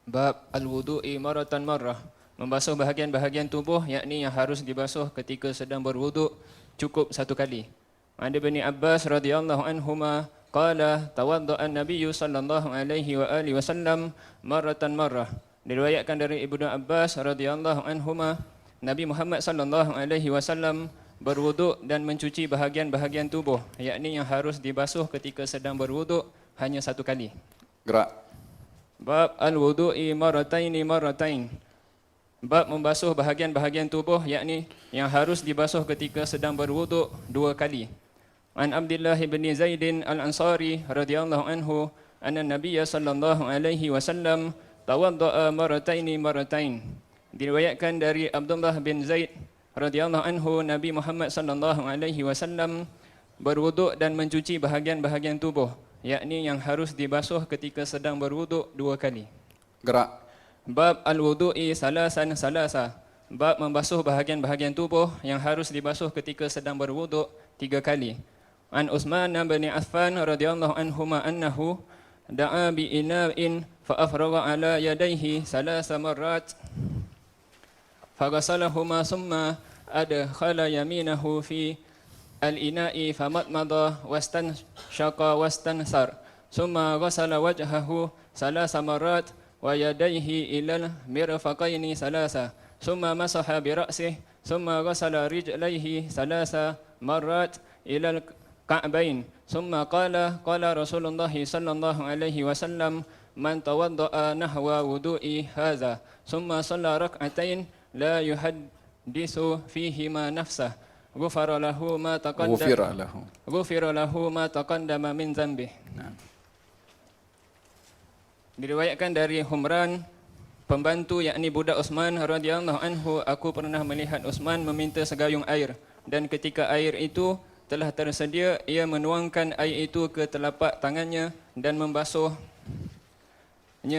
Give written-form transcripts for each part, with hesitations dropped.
Bab al-wudu'i maratan marrah. Membasuh bahagian-bahagian tubuh yakni yang harus dibasuh ketika sedang berwuduk cukup satu kali. An Ibn Abbas radhiyallahu anhuma qala tawadda'a an-nabiy sallallahu alaihi wa alihi wasallam maratan marrah. Diriwayatkan dari Ibnu Abbas radhiyallahu anhuma, Nabi Muhammad sallallahu alaihi wasallam berwuduk dan mencuci bahagian-bahagian tubuh yakni yang harus dibasuh ketika sedang berwuduk hanya satu kali. Gerak. Bab al-wudu'i maratain. Bab membasuh bahagian-bahagian tubuh yakni yang harus dibasuh ketika sedang berwuduk dua kali. An Abdullah bin Zaid al-Ansari radhiyallahu anhu anna Nabiy sallallahu alaihi wasallam tawadda'a maratain. Diriwayatkan dari Abdullah bin Zaid radhiyallahu anhu, Nabi Muhammad sallallahu alaihi wasallam berwuduk dan mencuci bahagian-bahagian tubuh yakni yang harus dibasuh ketika sedang berwuduk dua kali. Gerak. Bab al-wudu'i salasan salasa. Bab membasuh bahagian-bahagian tubuh yang harus dibasuh ketika sedang berwuduk tiga kali. An Utsman bin Affan radhiyallahu anhuma annahu da'a bi ina'in fa afraga ala yadayhi salasa marrat faghasalahuma thumma adkhala yaminahu fi al-ina'i famadmada wastanshaqa wastansar thumma ghasala wajhahu salasa marrat wa yadayhi ilal mirfaqaini salasa thumma masaha bi ra'sihi thumma ghasala rijlaihi salasa marrat ilal ka'bain thumma qala Rasulullah sallallahu alaihi wasallam man tawadda'a nahwa wudu'i hadza thumma shalla rak'atain la yuhaddithu fihima nafsah ghufira lahu ma taqaddama min dhanbihi. Diriwayatkan dari Humran, pembantu yakni budak Utsman radhiyallahu anhu, aku pernah melihat Utsman meminta segayung air dan ketika air itu telah tersedia, ia menuangkan air itu ke telapak tangannya dan membasuhnya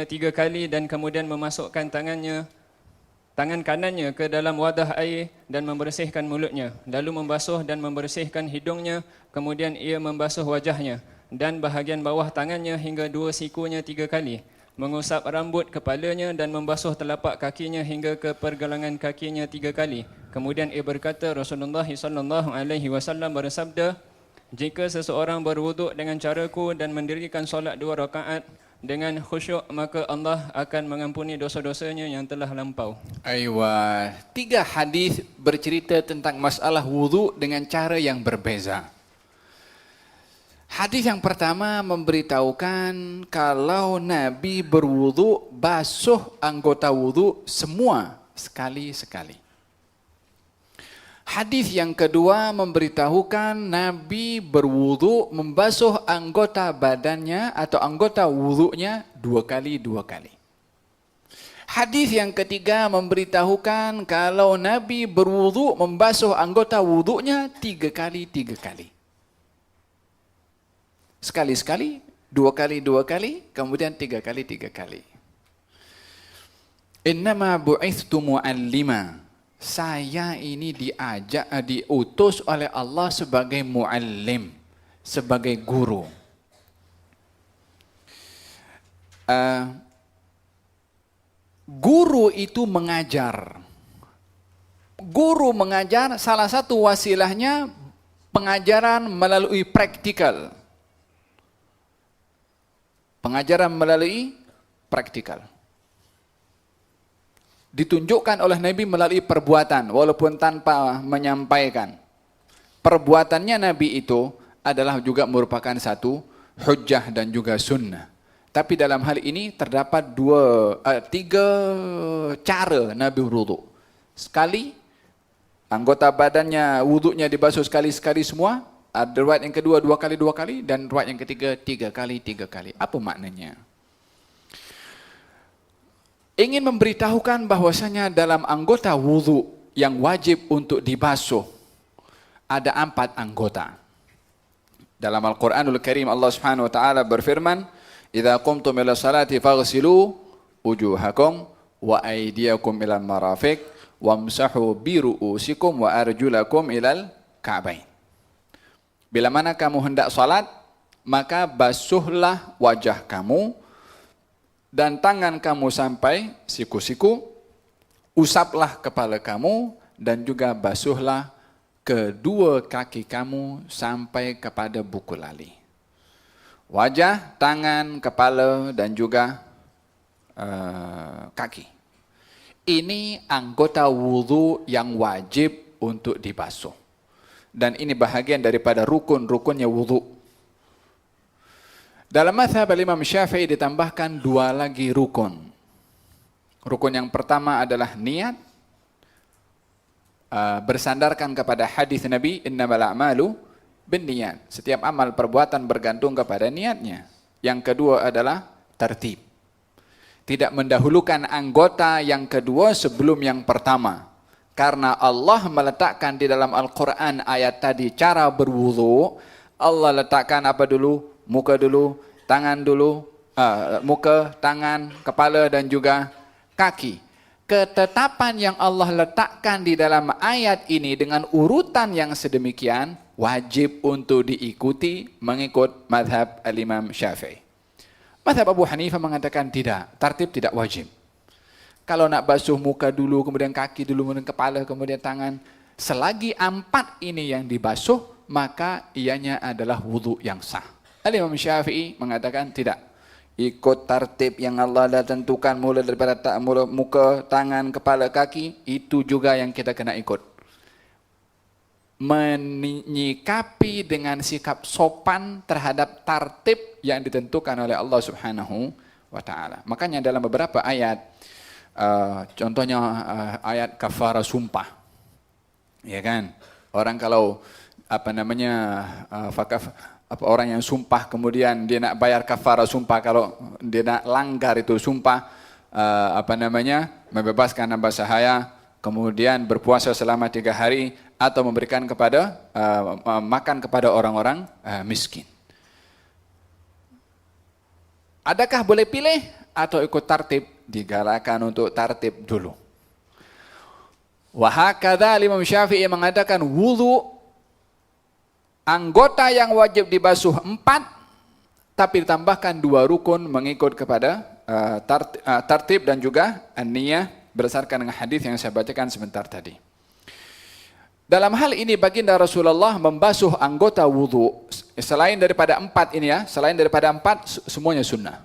tiga kali dan kemudian memasukkan tangan kanannya ke dalam wadah air dan membersihkan mulutnya, lalu membasuh dan membersihkan hidungnya, kemudian ia membasuh wajahnya dan bahagian bawah tangannya hingga dua sikunya tiga kali, mengusap rambut kepalanya dan membasuh telapak kakinya hingga ke pergelangan kakinya tiga kali. Kemudian ia berkata, Rasulullah sallallahu alaihi wasallam bersabda, jika seseorang berwuduk dengan caraku dan mendirikan solat 2 rakaat dengan khusyuk, maka Allah akan mengampuni dosa-dosanya yang telah lampau. Aywa, 3 hadis bercerita tentang masalah wudu dengan cara yang berbeza. Hadis yang pertama memberitahukan kalau Nabi berwudu basuh anggota wudu semua sekali-sekali. Hadis yang kedua memberitahukan Nabi berwudu membasuh anggota badannya atau anggota wudunya 2 kali. Hadis yang ketiga memberitahukan kalau Nabi berwudu membasuh anggota wudunya 3 kali. Sekali-sekali, 2 kali, kemudian 3 kali. Innama bu'ithtu mu'allima. Saya ini diutus oleh Allah sebagai mu'allim, sebagai guru. Guru itu mengajar. Guru mengajar, salah satu wasilahnya pengajaran melalui praktikal. Pengajaran melalui praktikal. Ditunjukkan oleh Nabi melalui perbuatan, walaupun tanpa menyampaikan. Perbuatannya Nabi itu adalah juga merupakan satu hujjah dan juga sunnah. Tapi dalam hal ini terdapat 3 cara Nabi wudu. Sekali, anggota badannya wudunya dibasuh sekali-sekali semua. Ada riwayat yang kedua 2 kali, dan riwayat yang ketiga 3 kali. Apa maknanya? Ingin memberitahukan bahwasanya dalam anggota wudu yang wajib untuk dibasuh ada 4 anggota. Dalam Al-Quranul Karim Allah Subhanahu wa taala berfirman, "Idza qumtum ila salati faghsilu wujuhakum wa aydiyakum ilal marafiq wamsahu bi ru'usikum wa arjulakum ilal ka'bain." Bila mana kamu hendak salat, maka basuhlah wajah kamu dan tangan kamu sampai siku-siku, usaplah kepala kamu, dan juga basuhlah kedua kaki kamu sampai kepada buku lali. Wajah, tangan, kepala, dan juga kaki. Ini anggota wudu yang wajib untuk dibasuh. Dan ini bahagian daripada rukun-rukunnya wudu. Dalam mazhab Imam Syafi'i ditambahkan 2 lagi rukun. Rukun yang pertama adalah niat, bersandarkan kepada hadis Nabi, innamal a'malu binniyat. Setiap amal perbuatan bergantung kepada niatnya. Yang kedua adalah tertib. Tidak mendahulukan anggota yang kedua sebelum yang pertama. Karena Allah meletakkan di dalam Al-Quran ayat tadi cara berwudu. Allah letakkan apa dulu? Muka dulu, tangan dulu, muka, tangan, kepala dan juga kaki. Ketetapan yang Allah letakkan di dalam ayat ini dengan urutan yang sedemikian wajib untuk diikuti mengikut mazhab Al-Imam Syafi'i. Mazhab Abu Hanifah mengatakan tidak, tartib tidak wajib. Kalau nak basuh muka dulu, kemudian kaki dulu, kemudian kepala, kemudian tangan, selagi 4 ini yang dibasuh, maka ianya adalah wudu yang sah. Al-Imam Syafi'i mengatakan tidak. Ikut tartib yang Allah dah tentukan mulai daripada muka, tangan, kepala, kaki, itu juga yang kita kena ikut. Menyikapi dengan sikap sopan terhadap tartib yang ditentukan oleh Allah Subhanahu wa taala. Makanya dalam beberapa ayat, contohnya ayat kafara sumpah. Ya kan? Orang kalau orang yang sumpah kemudian dia nak bayar kafara sumpah, kalau dia nak langgar itu sumpah, membebaskan hamba sahaya, kemudian berpuasa selama 3 hari atau memberikan kepada makan kepada orang-orang miskin. Adakah boleh pilih atau ikut tartib? Digalakkan untuk tartib dulu. Wahakadha Imam Syafi'i mengatakan wudu anggota yang wajib dibasuh 4, tapi ditambahkan 2 rukun mengikut kepada tartib dan juga an-niyah berdasarkan dengan hadis yang saya bacakan sebentar tadi. Dalam hal ini baginda Rasulullah membasuh anggota wudu selain daripada 4 ini ya, selain daripada 4 semuanya sunnah.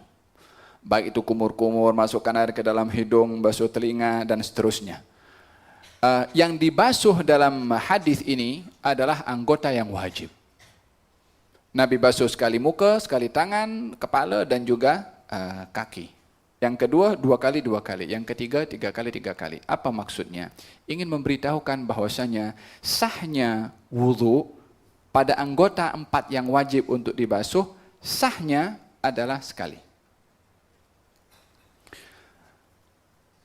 Baik itu kumur-kumur, masukkan air ke dalam hidung, basuh telinga dan seterusnya. Yang dibasuh dalam hadis ini adalah anggota yang wajib. Nabi basuh sekali muka, sekali tangan, kepala dan juga kaki. Yang kedua 2 kali 2 kali, yang ketiga 3 kali 3 kali. Apa maksudnya? Ingin memberitahukan bahwasanya sahnya wudu pada anggota 4 yang wajib untuk dibasuh, sahnya adalah sekali.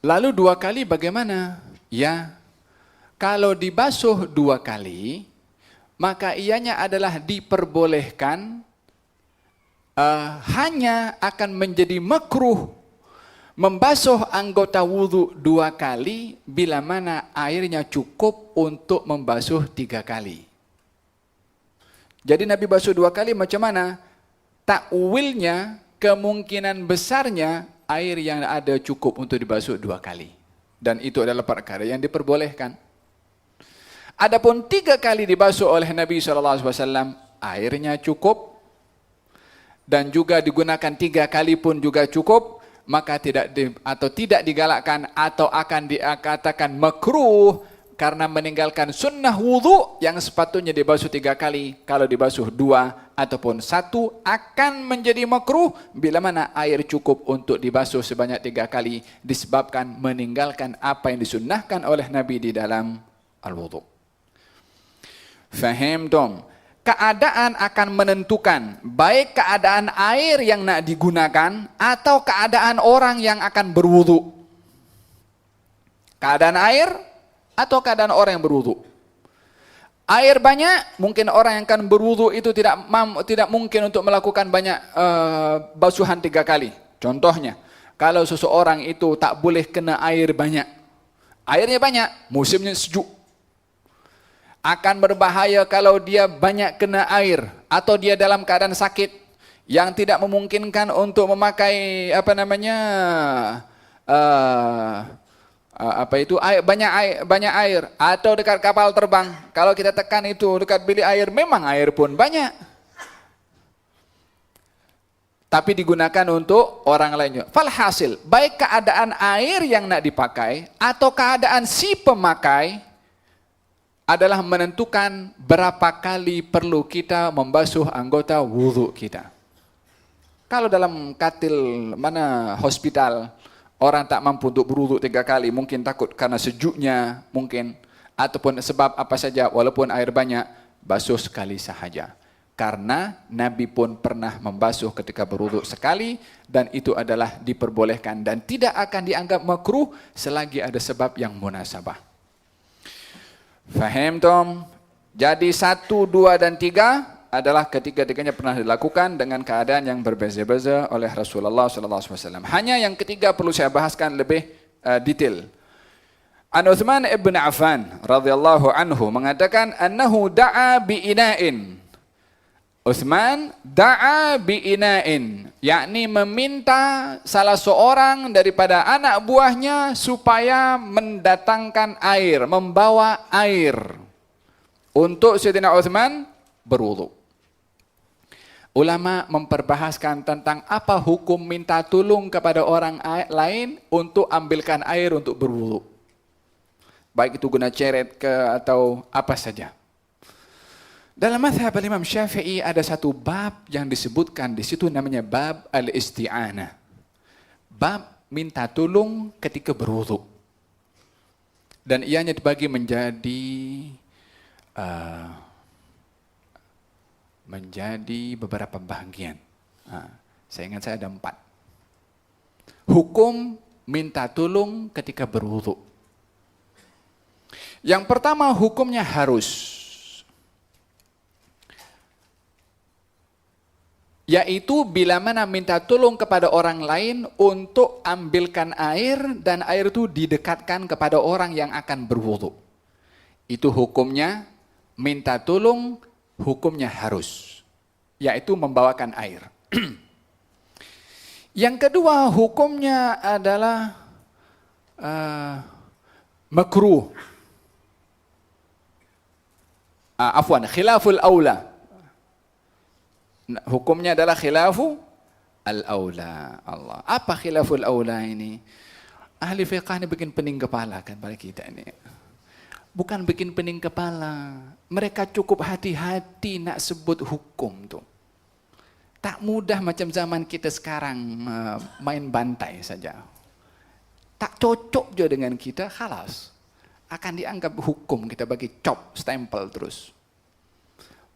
Lalu 2 kali bagaimana? Ya, kalau dibasuh 2 kali, maka ianya adalah diperbolehkan, hanya akan menjadi makruh membasuh anggota wudu 2 kali bila mana airnya cukup untuk membasuh 3 kali. Jadi Nabi basuh 2 kali macam mana? Takwilnya, kemungkinan besarnya air yang ada cukup untuk dibasuh 2 kali. Dan itu adalah perkara yang diperbolehkan. Adapun 3 kali dibasuh oleh Nabi SAW, airnya cukup dan juga digunakan 3 kali pun juga cukup, maka tidak digalakkan atau akan dikatakan makruh karena meninggalkan sunnah wudu yang sepatutnya dibasuh 3 kali. Kalau dibasuh 2 ataupun 1 akan menjadi makruh bila mana air cukup untuk dibasuh sebanyak 3 kali disebabkan meninggalkan apa yang disunnahkan oleh Nabi di dalam al-wudu. Faham dong? Keadaan akan menentukan baik keadaan air yang nak digunakan atau keadaan orang yang akan berwudu. Keadaan air atau keadaan orang yang berwudu. Air banyak, mungkin orang yang akan berwudu itu tidak mungkin untuk melakukan banyak basuhan 3 kali. Contohnya, kalau seseorang itu tak boleh kena air banyak. Airnya banyak, musimnya sejuk. Akan berbahaya kalau dia banyak kena air atau dia dalam keadaan sakit. yang tidak memungkinkan untuk memakai banyak air, atau dekat kapal terbang. Kalau kita tekan itu dekat bilik air, memang air pun banyak, tapi digunakan untuk orang lainnya. Falhasil, baik keadaan air yang nak dipakai atau keadaan si pemakai adalah menentukan berapa kali perlu kita membasuh anggota wudhu kita. Kalau dalam katil hospital, orang tak mampu untuk berwudhu 3 kali, mungkin takut karena sejuknya, mungkin, ataupun sebab apa saja, walaupun air banyak, basuh sekali sahaja. Karena Nabi pun pernah membasuh ketika berwudhu sekali, dan itu adalah diperbolehkan dan tidak akan dianggap makruh selagi ada sebab yang munasabah. Faham tom? Jadi 1, 2, dan 3 adalah ketiga-tiganya pernah dilakukan dengan keadaan yang berbeza-beza oleh Rasulullah SAW. Hanya yang ketiga perlu saya bahaskan lebih detail. An Uthman ibn Affan radhiyallahu anhu mengatakan annahu da'a bi'ina'in. Uthman da'a bi'ina'in, yakni meminta salah seorang daripada anak buahnya supaya mendatangkan air, membawa air untuk Sayyidina Uthman berwudu. Ulama memperbahaskan tentang apa hukum minta tolong kepada orang lain untuk ambilkan air untuk berwudu. Baik itu guna ceret ke atau apa saja. Dalam mazhab Imam Syafi'i ada satu bab yang disebutkan di situ, namanya bab al-isti'anah. Bab minta tolong ketika berwudu. Dan ianya dibagi menjadi beberapa bagian. Saya ingat saya ada 4. Hukum minta tolong ketika berwudu. Yang pertama, hukumnya harus, yaitu bila mana minta tolong kepada orang lain untuk ambilkan air, dan air itu didekatkan kepada orang yang akan berwudu. Itu hukumnya minta tolong, hukumnya harus, yaitu membawakan air. Yang kedua, hukumnya adalah makruh. Khilaful aula. Hukumnya adalah khilafu al-aula. Allah. Apa khilaful aula ini? Ahli fiqh ini bikin pening kepala kan pada kita ini. Bukan bikin pening kepala. Mereka cukup hati-hati nak sebut hukum tuh. Tak mudah macam zaman kita sekarang main bantai saja. Tak cocok juga dengan kita, khalas. Akan dianggap hukum, kita bagi cop, stempel terus.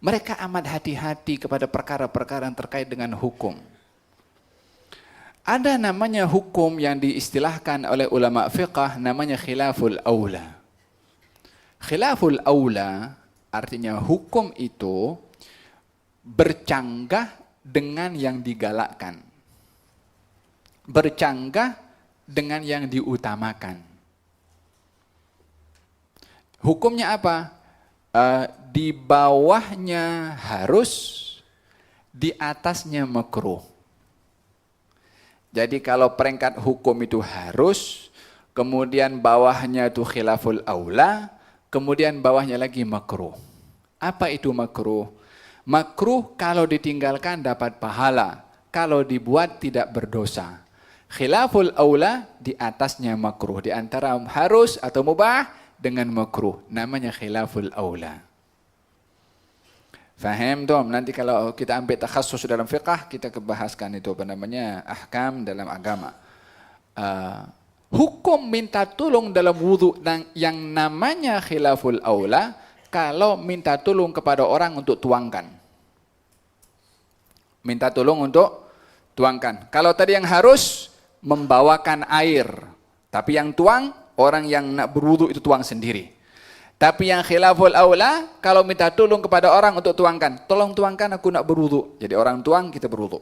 Mereka amat hati-hati kepada perkara-perkara yang terkait dengan hukum. Ada namanya hukum yang diistilahkan oleh ulama fiqh, namanya khilaful aula. Khilaful aula artinya hukum itu bercanggah dengan yang digalakkan. Bercanggah dengan yang diutamakan. Hukumnya apa? Di bawahnya harus, di atasnya makruh. Jadi kalau peringkat hukum itu harus, kemudian bawahnya itu khilaful aula, kemudian bawahnya lagi makruh. Apa itu makruh? Makruh kalau ditinggalkan dapat pahala, kalau dibuat tidak berdosa. Khilaful aula di atasnya makruh, di antara harus atau mubah dengan makruh, namanya khilaful aula. Faham dong? Nanti kalau kita ambil takhasus dalam fiqh, kita kebahaskan itu apa namanya ahkam dalam agama. Hukum minta tolong dalam wudu yang namanya khilaful aula kalau minta tolong kepada orang untuk tuangkan. Minta tolong untuk tuangkan. Kalau tadi yang harus membawakan air, tapi yang tuang orang yang nak berwudu itu tuang sendiri. Tapi yang khilaful aula, kalau minta tolong kepada orang untuk tuangkan, tolong tuangkan aku nak berwudu. Jadi orang tuang, kita berwudu.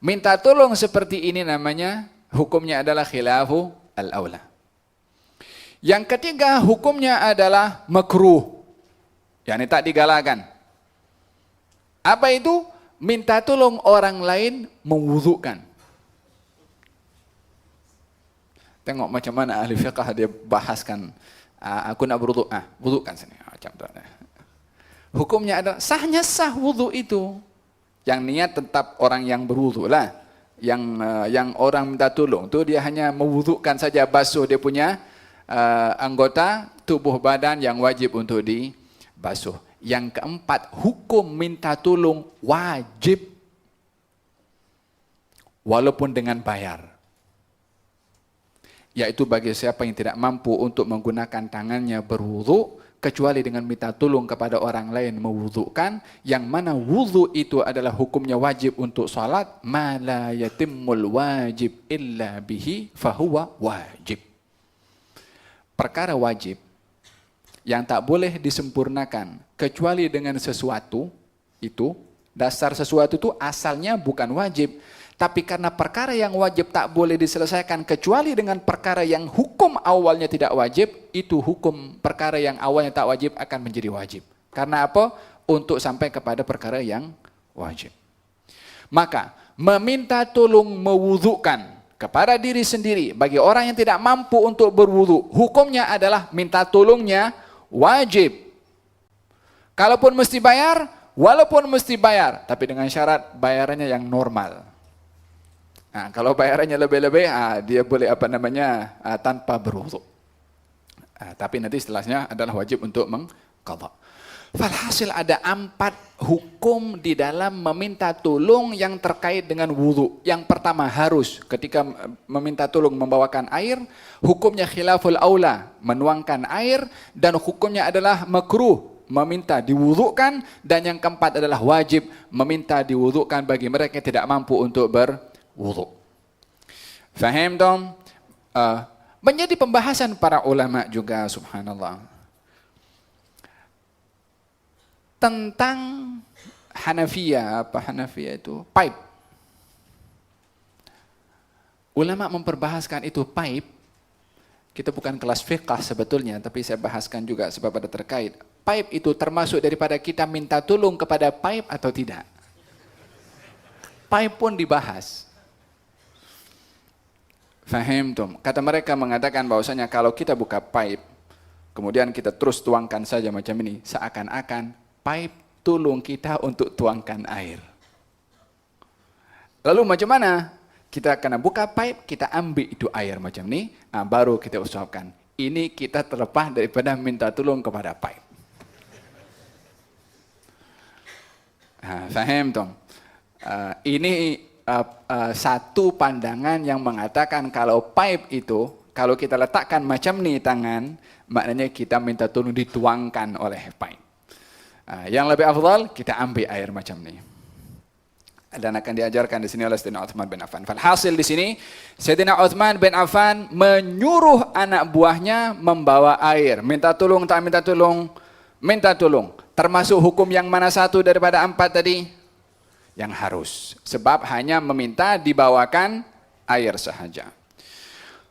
Minta tolong seperti ini namanya, hukumnya adalah khilafu al-aula. Yang ketiga, hukumnya adalah makruh. Yani tak digalakan. Apa itu? minta tolong orang lain mewudhukan. Tengok macam mana ahli fiqh dia bahaskan, aku nak berwudhu, wudhukan sini. Macam tu. Hukumnya adalah sahnya sah wudhu itu. Yang niat tetap orang yang berwudhu lah. Yang orang minta tolong tu dia hanya mewudhukan saja, basuh dia punya anggota tubuh badan yang wajib untuk dibasuh. Yang keempat, hukum minta tolong wajib walaupun dengan bayar. Yaitu bagi siapa yang tidak mampu untuk menggunakan tangannya berwudhu, kecuali dengan minta tolong kepada orang lain mewudhukan, yang mana wudhu itu adalah hukumnya wajib untuk salat, ma la yatimmul wajib illa bihi fahuwa wajib. Perkara wajib yang tak boleh disempurnakan kecuali dengan sesuatu itu, dasar sesuatu itu asalnya bukan wajib, tapi karena perkara yang wajib tak boleh diselesaikan kecuali dengan perkara yang hukum awalnya tidak wajib, itu hukum perkara yang awalnya tak wajib akan menjadi wajib. Karena apa? Untuk sampai kepada perkara yang wajib. Maka, meminta tolong mewudhukan kepada diri sendiri bagi orang yang tidak mampu untuk berwudhu, hukumnya adalah minta tolongnya wajib. Kalaupun mesti bayar, walaupun mesti bayar, tapi dengan syarat bayarannya yang normal. Kalau bayarannya lebih-lebih, dia boleh tanpa berwudhu. Tapi nanti setelahnya adalah wajib untuk mengqadha. Falhasil ada 4 hukum di dalam meminta tolong yang terkait dengan wudhu. Yang pertama, harus ketika meminta tolong membawakan air, hukumnya khilaful aula, menuangkan air, dan hukumnya adalah makruh, meminta diwudhukan, dan yang keempat adalah wajib, meminta diwudhukan bagi mereka yang tidak mampu untuk berwudhu. Faham dong? Menjadi pembahasan para ulama juga, subhanallah, tentang Hanafiyah. Apa Hanafiyah itu? Pipe. Ulama memperbahaskan itu pipe. Kita bukan kelas fiqh sebetulnya, tapi saya bahaskan juga sebab ada terkait. Pipe itu termasuk daripada kita minta tolong kepada pipe atau tidak? Pipe pun dibahas. Faham tuh? Kata mereka mengatakan bahwasanya kalau kita buka pipe, kemudian kita terus tuangkan saja macam ini, seakan-akan pipe tolong kita untuk tuangkan air. Lalu macam mana? Kita kena buka pipe, kita ambil itu air macam ini, baru kita usapkan. Ini kita terlepas daripada minta tolong kepada pipe. Faham tuh? Ini satu pandangan yang mengatakan kalau pipe itu, kalau kita letakkan macam ni tangan, maknanya kita minta tolong dituangkan oleh pipe. Yang lebih afdal, kita ambil air macam ni. Dan akan diajarkan di sini oleh Sayyidina Uthman bin Affan. Falhasil di sini, Sayyidina Uthman bin Affan menyuruh anak buahnya membawa air. Minta tolong, tak minta tolong? Minta tolong. Termasuk hukum yang mana satu daripada 4 tadi? Yang harus, sebab hanya meminta dibawakan air sahaja.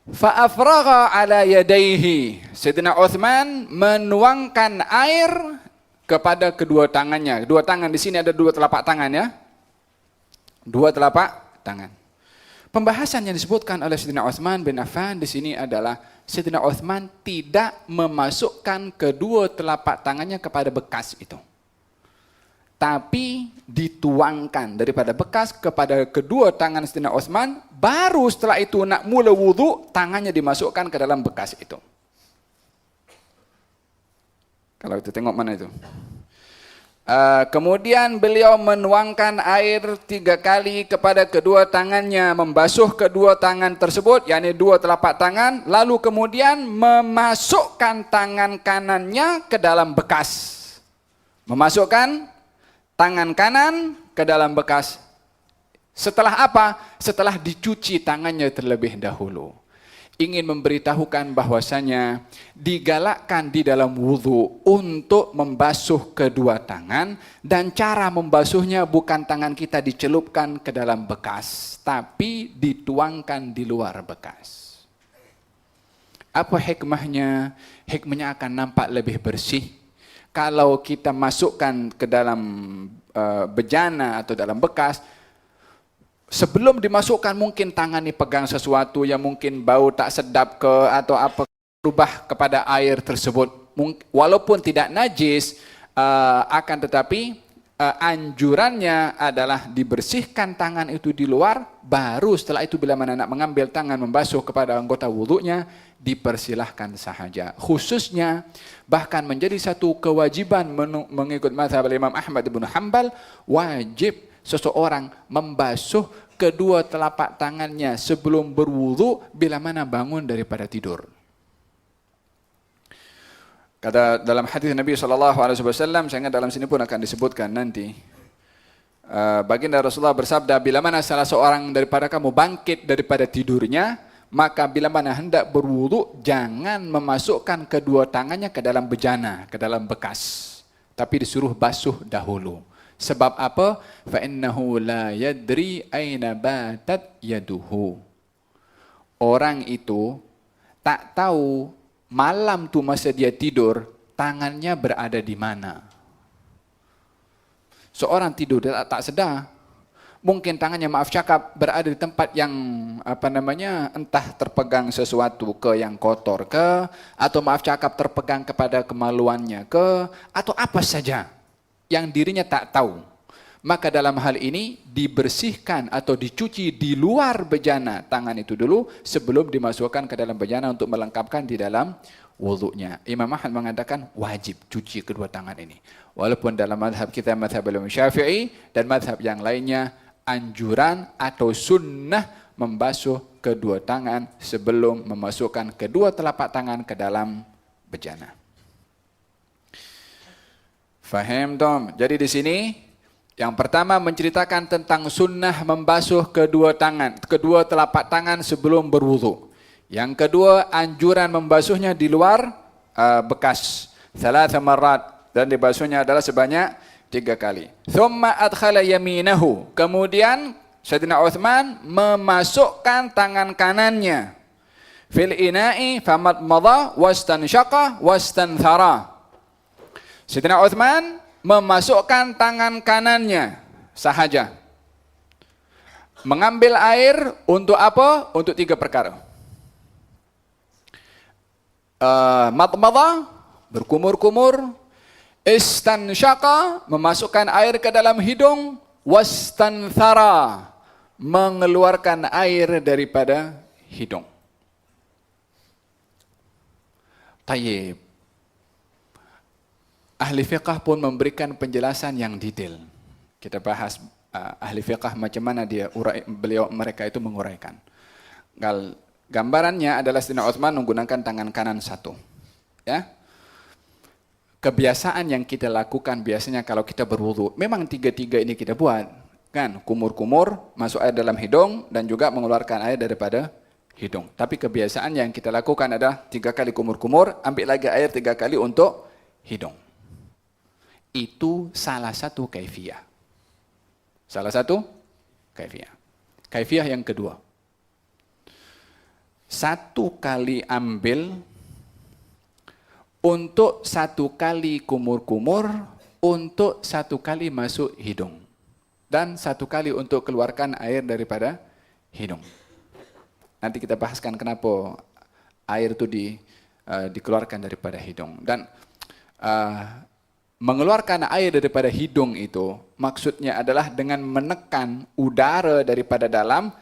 Fa'afragha ala yadayhi, Sayyidina Uthman menuangkan air kepada kedua tangannya. Dua tangan di sini ada 2 telapak tangan ya. 2 telapak tangan. Pembahasan yang disebutkan oleh Sayyidina Uthman bin Affan di sini adalah Sayyidina Uthman tidak memasukkan kedua telapak tangannya kepada bekas itu, tapi dituangkan daripada bekas kepada kedua tangan Sayyidina Uthman, baru setelah itu nak mula wudhu, tangannya dimasukkan ke dalam bekas itu. Kalau kita tengok mana itu. Kemudian beliau menuangkan air 3 kali kepada kedua tangannya, membasuh kedua tangan tersebut, yakni 2 telapak tangan, lalu kemudian memasukkan tangan kanannya ke dalam bekas. Memasukkan tangan kanan ke dalam bekas. Setelah apa? Setelah dicuci tangannya terlebih dahulu. Ingin memberitahukan bahwasanya digalakkan di dalam wudhu untuk membasuh kedua tangan, dan cara membasuhnya bukan tangan kita dicelupkan ke dalam bekas, tapi dituangkan di luar bekas. Apa hikmahnya? Hikmahnya akan nampak lebih bersih. kalau kita masukkan ke dalam bejana atau dalam bekas, sebelum dimasukkan mungkin tangan ini pegang sesuatu yang mungkin bau tak sedap ke atau apa, berubah kepada air tersebut. Walaupun tidak najis, akan tetapi anjurannya adalah dibersihkan tangan itu di luar, baru setelah itu bila mana nak mengambil tangan membasuh kepada anggota wuduknya, dipersilahkan sahaja. Khususnya bahkan menjadi satu kewajiban mengikut mazhab Imam Ahmad bin Hanbal, wajib seseorang membasuh kedua telapak tangannya sebelum berwuduk bila mana bangun daripada tidur. Kata dalam hadis Nabi SAW, saya ingat dalam sini pun akan disebutkan nanti. Baginda Rasulullah bersabda, bila mana salah seorang daripada kamu bangkit daripada tidurnya, maka bila mana hendak berwudu, jangan memasukkan kedua tangannya ke dalam bejana, ke dalam bekas. Tapi disuruh basuh dahulu. Sebab apa? فَإِنَّهُ لَا يَدْرِي أَيْنَ بَاتَتْ يَدُهُ. Orang itu tak tahu malam tu masa dia tidur, tangannya berada di mana. Seorang tidur dia tak sedar. Mungkin tangannya, maaf cakap, berada di tempat yang entah terpegang sesuatu ke yang kotor ke, atau maaf cakap terpegang kepada kemaluannya ke, atau apa saja yang dirinya tak tahu. Maka dalam hal ini dibersihkan atau dicuci di luar bejana tangan itu dulu sebelum dimasukkan ke dalam bejana untuk melengkapkan di dalam wuduknya. Imam Ahmad mengatakan wajib cuci kedua tangan ini. Walaupun dalam mazhab kita, mazhab Imam Syafi'i dan mazhab yang lainnya, anjuran atau sunnah membasuh kedua tangan sebelum memasukkan kedua telapak tangan ke dalam bejana. Faham Tom? Jadi di sini yang pertama menceritakan tentang sunnah membasuh kedua telapak tangan sebelum berwudu. Yang kedua, anjuran membasuhnya di luar bekas. Thalatha marrat, dan dibasuhnya adalah sebanyak 3 kali. Thumma adkhala yaminahu. Kemudian Sayyidina Uthman memasukkan tangan kanannya fil ina'i famadmadha wastanshaqa wastanthara. Sayyidina Uthman memasukkan tangan kanannya sahaja. Mengambil air untuk apa? Untuk 3 perkara. Madmadha, berkumur-kumur. Istanshaqa, memasukkan air ke dalam hidung. Wastanthara, mengeluarkan air daripada hidung. Tayyib. Ahli fiqah pun memberikan penjelasan yang detail. Kita bahas ahli fiqah macam mana mereka itu menguraikan. Gambarannya adalah Sayyidina Uthman menggunakan tangan kanan satu. Ya. Kebiasaan yang kita lakukan biasanya kalau kita berwudu, memang 3 ini kita buat, kan? Kumur-kumur, masuk air dalam hidung dan juga mengeluarkan air daripada hidung. Tapi kebiasaan yang kita lakukan adalah 3 kali kumur-kumur, ambil lagi air 3 kali untuk hidung. Itu salah satu kaifiyah. Salah satu kaifiyah. Kaifiyah yang kedua. 1 kali ambil untuk 1 kali kumur-kumur, untuk 1 kali masuk hidung. Dan 1 kali untuk keluarkan air daripada hidung. Nanti kita bahaskan kenapa air itu dikeluarkan daripada hidung. Dan mengeluarkan air daripada hidung itu maksudnya adalah dengan menekan udara daripada dalam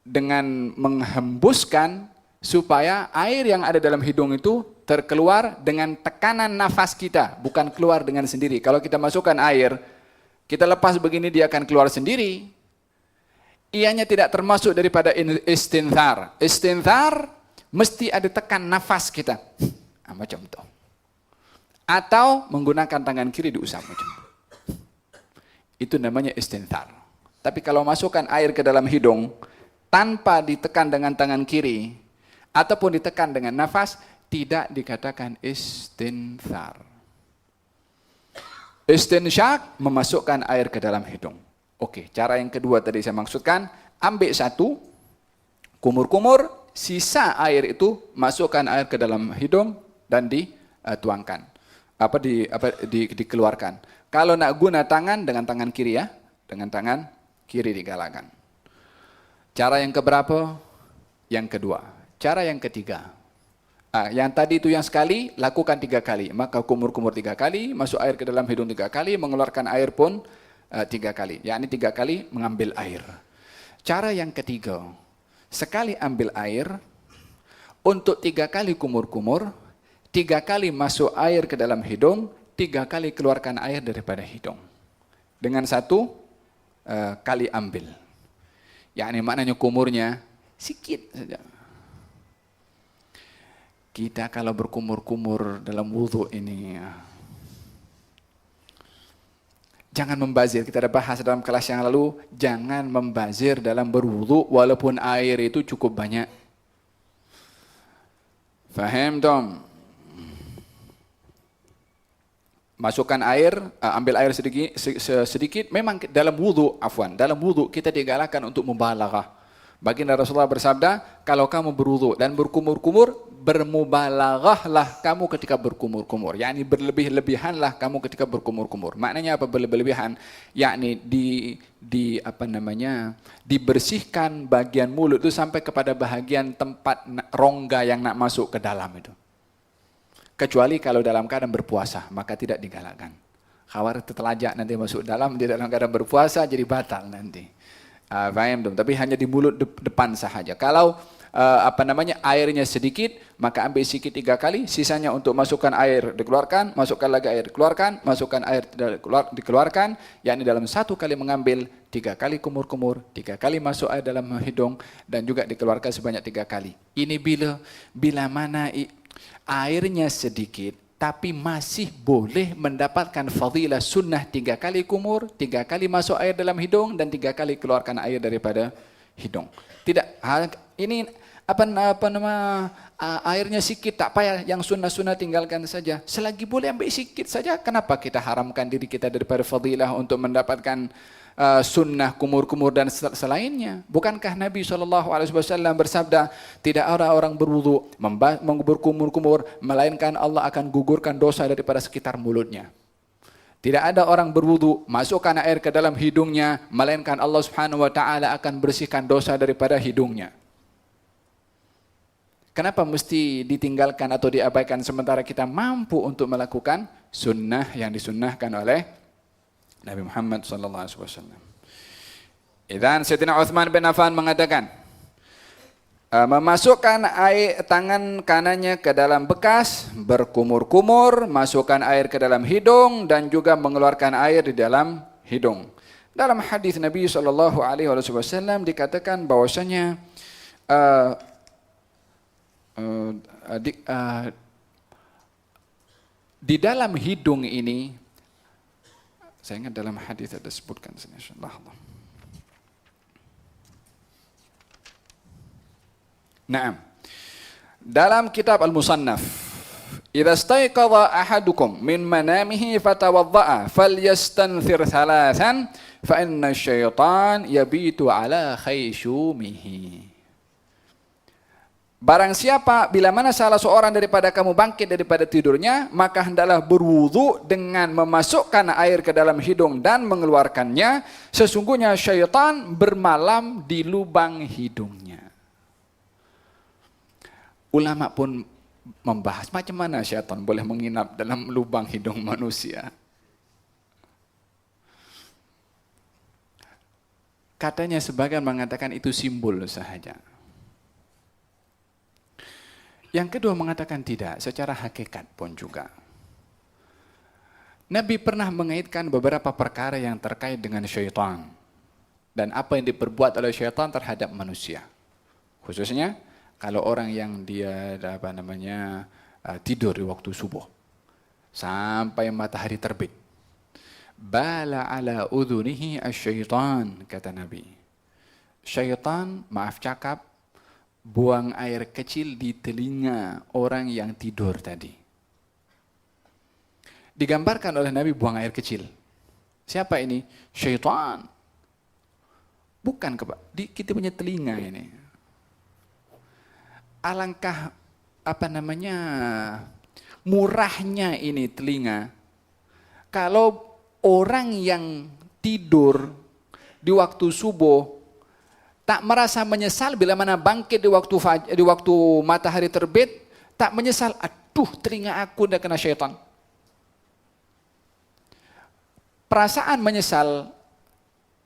dengan menghembuskan supaya air yang ada dalam hidung itu terkeluar dengan tekanan nafas kita, bukan keluar dengan sendiri. Kalau kita masukkan air, kita lepas begini dia akan keluar sendiri. Ianya tidak termasuk daripada istinthar. Istinthar mesti ada tekan nafas kita. Macam itu. Atau menggunakan tangan kiri diusap macam itu. Itu namanya istinthar. Tapi kalau masukkan air ke dalam hidung tanpa ditekan dengan tangan kiri ataupun ditekan dengan nafas, tidak dikatakan istinthar. Istinshaq, memasukkan air ke dalam hidung. Oke, cara yang kedua tadi saya maksudkan, ambil 1, kumur-kumur, sisa air itu masukkan air ke dalam hidung dan dituangkan. dikeluarkan. Kalau nak guna tangan, dengan tangan kiri ya, dengan tangan kiri digalakkan. Cara yang keberapa? Yang kedua. Cara yang ketiga. Yang tadi itu yang sekali, lakukan 3 kali. Maka kumur-kumur 3 kali, masuk air ke dalam hidung 3 kali, mengeluarkan air pun 3 kali. Yakni 3 kali mengambil air. Cara yang ketiga, sekali ambil air, untuk 3 kali kumur-kumur, 3 kali masuk air ke dalam hidung, 3 kali keluarkan air daripada hidung. Dengan 1 kali ambil. Yakni maknanya kumurnya sikit saja. Kita kalau berkumur-kumur dalam wudhu ini, jangan membazir. Kita ada bahas dalam kelas yang lalu, jangan membazir dalam berwudhu walaupun air itu cukup banyak. Faham dong? Masukkan air, ambil air sedikit. Memang dalam wudhu, dalam wudhu kita digalakkan untuk mubalaghah. Baginda Rasulullah bersabda, kalau kamu berwudhu dan berkumur-kumur, bermubalaghahlah kamu ketika berkumur-kumur. Yakni berlebih-lebihanlah kamu ketika berkumur-kumur. Maknanya apa berlebih-lebihan? Yakni dibersihkan bagian mulut itu sampai kepada bahagian tempat rongga yang nak masuk ke dalam itu. Kecuali kalau dalam keadaan berpuasa, maka tidak digalakkan. Khawatir tertelajak nanti masuk di dalam keadaan berpuasa jadi batal nanti. Faham dong? Tapi hanya di mulut depan sahaja. Kalau airnya sedikit, maka ambil sedikit 3 kali, sisanya untuk masukkan air dikeluarkan, masukkan lagi air dikeluarkan, masukkan air dikeluarkan, yakni dalam 1 kali mengambil, 3 kali kumur-kumur, 3 kali masuk air dalam hidung, dan juga dikeluarkan sebanyak 3 kali. Ini bila mana airnya sedikit, tapi masih boleh mendapatkan fadilah sunnah 3 kali kumur, 3 kali masuk air dalam hidung, dan 3 kali keluarkan air daripada hidung. Tidak, ini airnya sedikit, tak payah yang sunnah-sunnah tinggalkan saja. Selagi boleh ambil sedikit saja, kenapa kita haramkan diri kita daripada fadilah untuk mendapatkan sunnah kumur-kumur dan selainnya? Bukankah Nabi SAW bersabda, tidak ada orang berwudu berkumur-kumur melainkan Allah akan gugurkan dosa daripada sekitar mulutnya. Tidak ada orang berwudu masukkan air ke dalam hidungnya melainkan Allah Subhanahu wa taala akan bersihkan dosa daripada hidungnya. Kenapa mesti ditinggalkan atau diabaikan sementara kita mampu untuk melakukan sunnah yang disunnahkan oleh Nabi Muhammad sallallahu alaihi wasallam. Idzan Sayyidina Utsman bin Affan mengatakan, memasukkan air tangan kanannya ke dalam bekas, berkumur-kumur, masukkan air ke dalam hidung dan juga mengeluarkan air di dalam hidung. Dalam hadis Nabi sallallahu alaihi wasallam dikatakan bahwasanya di dalam hidung ini, saya ingat dalam hadis ada sebutkan sini, insyaallah. Naam. Dalam kitab Al-Musannaf, "Idza istayqadha ahadukum min manamihi fatawadda'a falyastanthir thalathan fa inna asy-syaitan yabitu ala khayshumihi." Barang siapa bila mana salah seorang daripada kamu bangkit daripada tidurnya, maka hendaklah berwudu dengan memasukkan air ke dalam hidung dan mengeluarkannya. Sesungguhnya syaitan bermalam di lubang hidungnya. Ulama pun membahas macam mana syaitan boleh menginap dalam lubang hidung manusia. Katanya sebagian mengatakan itu simbol sahaja. Yang kedua mengatakan tidak, secara hakikat pun juga. Nabi pernah mengaitkan beberapa perkara yang terkait dengan syaitan dan apa yang diperbuat oleh syaitan terhadap manusia. Khususnya kalau orang yang dia tidur di waktu subuh sampai matahari terbit. Bala ala udhunihi asyaitan, kata Nabi. Syaitan, maaf cakap, buang air kecil di telinga orang yang tidur tadi. Digambarkan oleh Nabi buang air kecil. Siapa ini? Syaitan. Bukan di kita punya telinga ini. Alangkah Murahnya ini telinga. Kalau orang yang tidur di waktu subuh tak merasa menyesal bila mana bangkit di waktu matahari terbit, tak menyesal, aduh telinga aku dah kena syaitan. Perasaan menyesal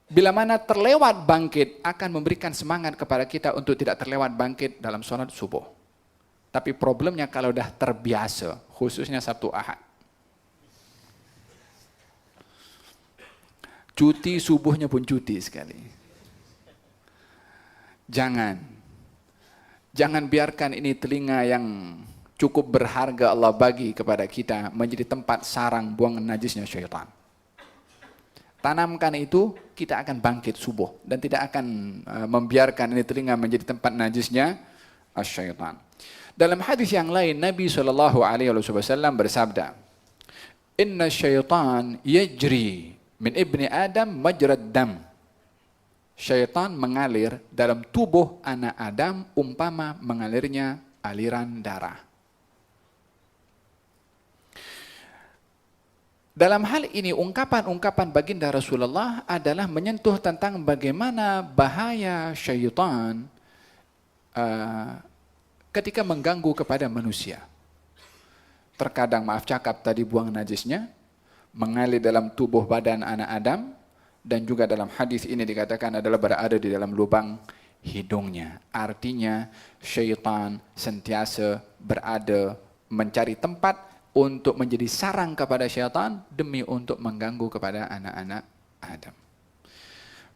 bila mana terlewat bangkit akan memberikan semangat kepada kita untuk tidak terlewat bangkit dalam sholat subuh. Tapi problemnya kalau dah terbiasa, khususnya Sabtu Ahad. Cuti subuhnya pun cuti sekali. Jangan biarkan ini telinga yang cukup berharga Allah bagi kepada kita menjadi tempat sarang buangan najisnya syaitan. Tanamkan itu, kita akan bangkit subuh dan tidak akan membiarkan ini telinga menjadi tempat najisnya syaitan. Dalam hadis yang lain, Nabi SAW bersabda, "Inna syaitan yajri min ibni Adam majrad dam." Syaitan mengalir dalam tubuh anak Adam umpama mengalirnya aliran darah. Dalam hal ini ungkapan-ungkapan baginda Rasulullah adalah menyentuh tentang bagaimana bahaya syaitan ketika mengganggu kepada manusia. Terkadang maaf cakap tadi buang najisnya, mengalir dalam tubuh badan anak Adam, dan juga dalam hadis ini dikatakan adalah berada di dalam lubang hidungnya. Artinya syaitan sentiasa berada mencari tempat untuk menjadi sarang kepada syaitan demi untuk mengganggu kepada anak-anak Adam.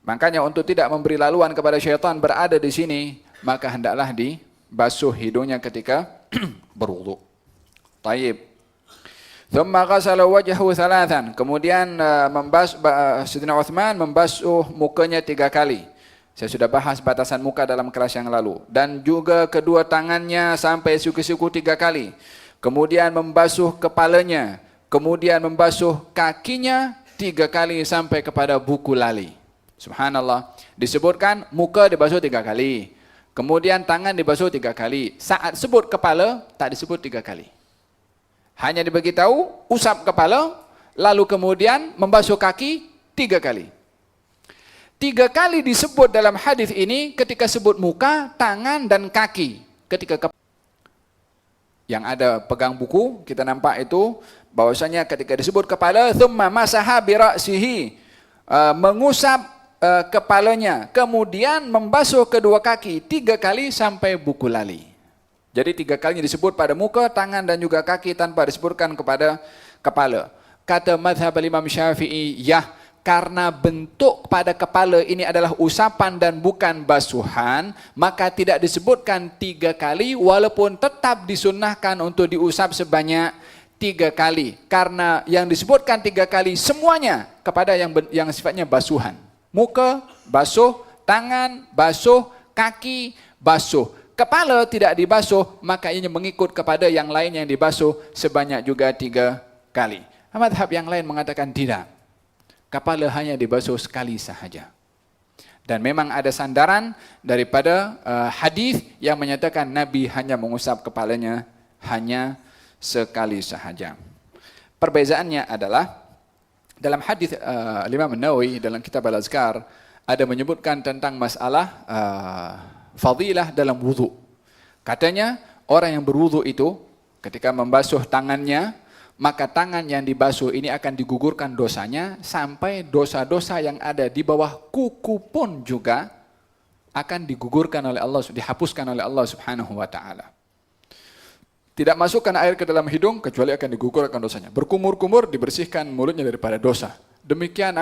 Makanya untuk tidak memberi laluan kepada syaitan berada di sini, maka hendaklah dibasuh hidungnya ketika berwudu. Taib. Thumma ghasala wajhahu thalathan. Kemudian Sayyidina Uthman membasuh mukanya 3 kali. Saya sudah bahas batasan muka dalam kelas yang lalu. Dan juga kedua tangannya sampai siku-siku 3 kali. Kemudian membasuh kepalanya. Kemudian membasuh kakinya 3 kali sampai kepada buku lali. Subhanallah. Disebutkan muka dibasuh 3 kali. Kemudian tangan dibasuh 3 kali. Saat sebut kepala, tak disebut 3 kali. Hanya diberitahu, usap kepala, lalu kemudian membasuh kaki 3 kali. 3 kali disebut dalam hadis ini ketika sebut muka, tangan, dan kaki. Ketika yang ada pegang buku, kita nampak itu, bahwasanya ketika disebut kepala, thumma masaha bi ra'sihi, mengusap kepalanya, kemudian membasuh kedua kaki 3 kali sampai buku lali. Jadi 3 kalinya disebut pada muka, tangan dan juga kaki tanpa disebutkan kepada kepala. Kata mazhab Imam Syafi'i, ya, karena bentuk pada kepala ini adalah usapan dan bukan basuhan, maka tidak disebutkan 3 kali walaupun tetap disunnahkan untuk diusap sebanyak 3 kali. Karena yang disebutkan 3 kali semuanya kepada yang sifatnya basuhan. Muka, basuh, tangan, basuh, kaki, basuh. Kepala tidak dibasuh, maka ini mengikut kepada yang lain yang dibasuh sebanyak juga 3 kali. Mazhab yang lain mengatakan tidak. Kepala hanya dibasuh sekali sahaja. Dan memang ada sandaran daripada hadis yang menyatakan Nabi hanya mengusap kepalanya hanya sekali sahaja. Perbezaannya adalah dalam hadis Imam Nawawi dalam kitab Al-Azkar ada menyebutkan tentang masalah fadilah dalam wudu. Katanya orang yang berwudu itu ketika membasuh tangannya, maka tangan yang dibasuh ini akan digugurkan dosanya sampai dosa-dosa yang ada di bawah kuku pun juga akan digugurkan oleh Allah, dihapuskan oleh Allah Subhanahu wa taala. Tidak masukkan air ke dalam hidung kecuali akan digugurkan dosanya. Berkumur-kumur dibersihkan mulutnya daripada dosa. Demikian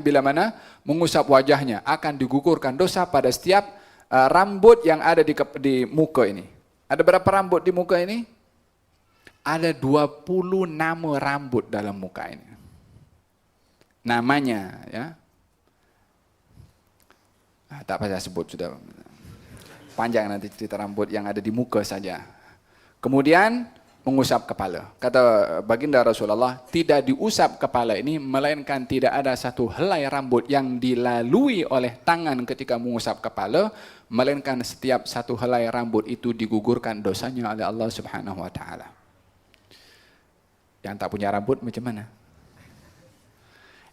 bila mana mengusap wajahnya akan digugurkan dosa pada setiap rambut yang ada di muka ini. Ada berapa rambut di muka ini? Ada 20 nama rambut dalam muka ini. Namanya, ya. Tak payah sebut, sudah panjang nanti cerita rambut yang ada di muka saja. Kemudian mengusap kepala. Kata baginda Rasulullah, tidak diusap kepala ini melainkan tidak ada satu helai rambut yang dilalui oleh tangan ketika mengusap kepala, melainkan setiap satu helai rambut itu digugurkan dosanya oleh Allah Subhanahu wa taala. Yang tak punya rambut macam mana?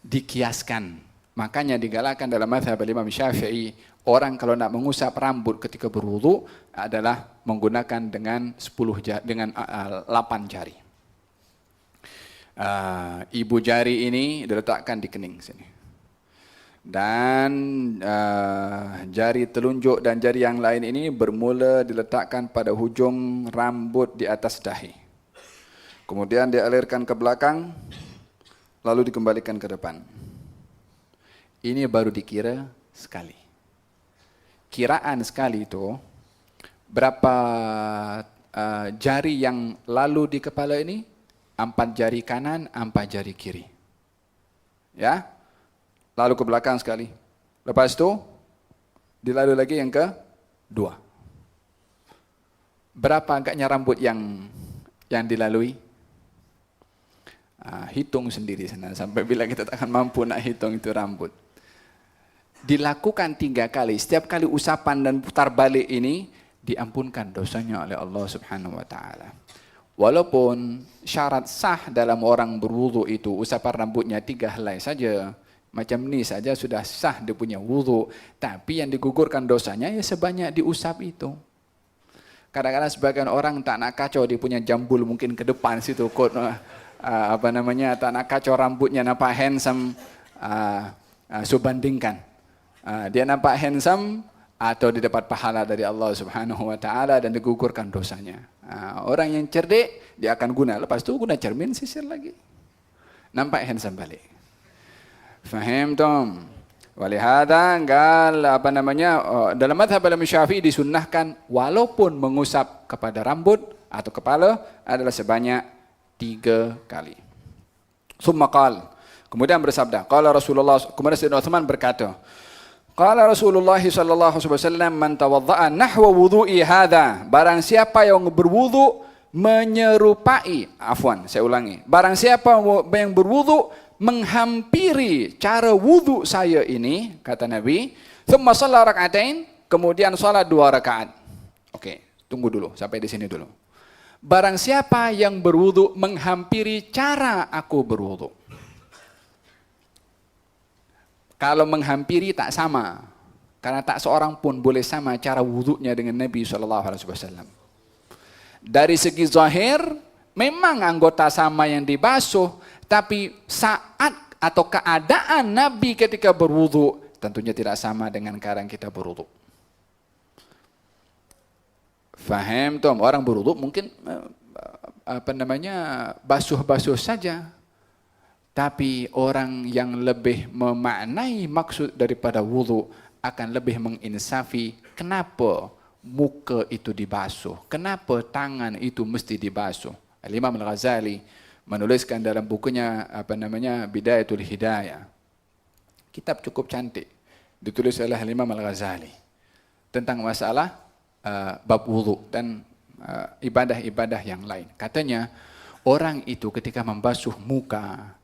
Dikiaskan. Makanya digalakkan dalam mazhab Imam Syafi'i, orang kalau nak mengusap rambut ketika berwudu adalah menggunakan dengan 8 jari. Ibu jari ini diletakkan di kening sini. Dan jari telunjuk dan jari yang lain ini bermula diletakkan pada hujung rambut di atas dahi. Kemudian dialirkan ke belakang, lalu dikembalikan ke depan. Ini baru dikira sekali. Kiraan sekali itu, berapa jari yang lalu di kepala ini? 4 jari kanan, 4 jari kiri. Ya? Lalu ke belakang sekali. Lepas itu, dilalu lagi yang ke-2. Berapa agaknya rambut yang dilalui? Hitung sendiri sana, sampai bila kita tak akan mampu nak hitung itu rambut. Dilakukan 3 kali. Setiap kali usapan dan putar balik ini, diampunkan dosanya oleh Allah Subhanahu wa ta'ala. Walaupun syarat sah dalam orang berwudu itu, usapan rambutnya 3 helai saja. Macam ni saja sudah sah dia punya wudu. Tapi yang digugurkan dosanya ya sebanyak diusap itu. Kadang-kadang sebagian orang tak nak kacau dia punya jambul mungkin ke depan situ kot tak nak kacau rambutnya nampak handsome, bandingkan. Dia nampak handsome atau dia dapat pahala dari Allah Subhanahu wa taala dan digugurkan dosanya. Orang yang cerdik dia akan guna, lepas tu guna cermin sisir lagi. Nampak handsome balik. Faham tom? Walihada dalam mazhab Imam Syafi'i disunnahkan walaupun mengusap kepada rambut atau kepala adalah sebanyak 3 kali. Summa qala, kemudian bersabda, qala Rasulullah, kemudian Sayyidina Uthman berkata, qala Rasulullah sallallahu alaihi wasallam, man tawadda'a nahwa wudu'i hadha, barang siapa yang berwudu menyerupai, saya ulangi, barang siapa yang berwudu menghampiri cara wudu saya ini, kata Nabi, thumma shalla rak'atain, kemudian salat 2 rakaat. Okey, tunggu dulu sampai di sini dulu. Barang siapa yang berwudu menghampiri cara aku berwudu. Kalau menghampiri tak sama, karena tak seorang pun boleh sama cara wudunya dengan Nabi SAW. Dari segi zahir, memang anggota sama yang dibasuh, tapi saat atau keadaan Nabi ketika berwudu tentunya tidak sama dengan keadaan kita berwudu. Faham tuh? Orang berwudu mungkin basuh-basuh saja. Tapi orang yang lebih memaknai maksud daripada wudu akan lebih menginsafi kenapa muka itu dibasuh, kenapa tangan itu mesti dibasuh. Imam Al-Ghazali menuliskan dalam bukunya Bidayatul Hidayah. Kitab cukup cantik ditulis oleh Imam Al-Ghazali tentang masalah bab wudu dan ibadah-ibadah yang lain. Katanya orang itu ketika membasuh muka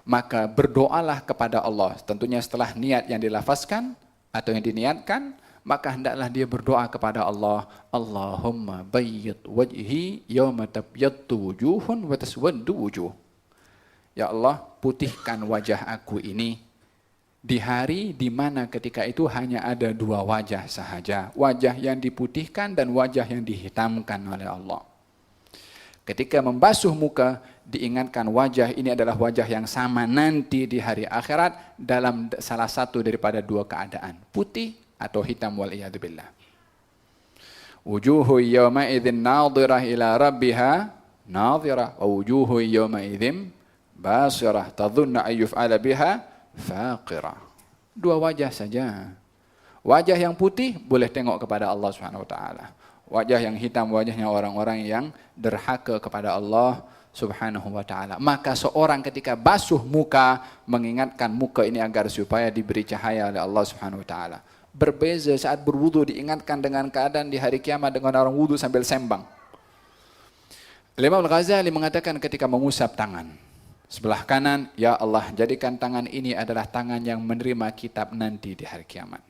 maka berdoalah kepada Allah. Tentunya setelah niat yang dilafazkan atau yang diniatkan, maka hendaklah dia berdoa kepada Allah, Allahumma bayyid wajhi yawma tabyaddu wujuhun wa taswaddu wujuh. Ya Allah, putihkan wajah aku ini di hari di mana ketika itu hanya ada 2 wajah sahaja, wajah yang diputihkan dan wajah yang dihitamkan oleh Allah. Ketika membasuh muka, diingatkan wajah ini adalah wajah yang sama nanti di hari akhirat dalam salah satu daripada 2 keadaan, putih atau hitam, wal'iyadzubillah. Wujuhu yawma idzin nadhirah ila rabbiha nadhirah wa wujuhu yawma idzin basirah tadhunnu an yuf'ala biha faqirah. 2 wajah saja. Wajah yang putih boleh tengok kepada Allah Subhanahu wa taala. Wajah yang hitam wajahnya orang-orang yang derhaka kepada Allah Subhanahu wa taala. Maka seorang ketika basuh muka mengingatkan muka ini agar supaya diberi cahaya oleh Allah Subhanahu wa taala. Berbeza saat berwudu diingatkan dengan keadaan di hari kiamat dengan orang wudu sambil sembang. Imam Al-Ghazali mengatakan ketika mengusap tangan sebelah kanan, ya Allah jadikan tangan ini adalah tangan yang menerima kitab nanti di hari kiamat.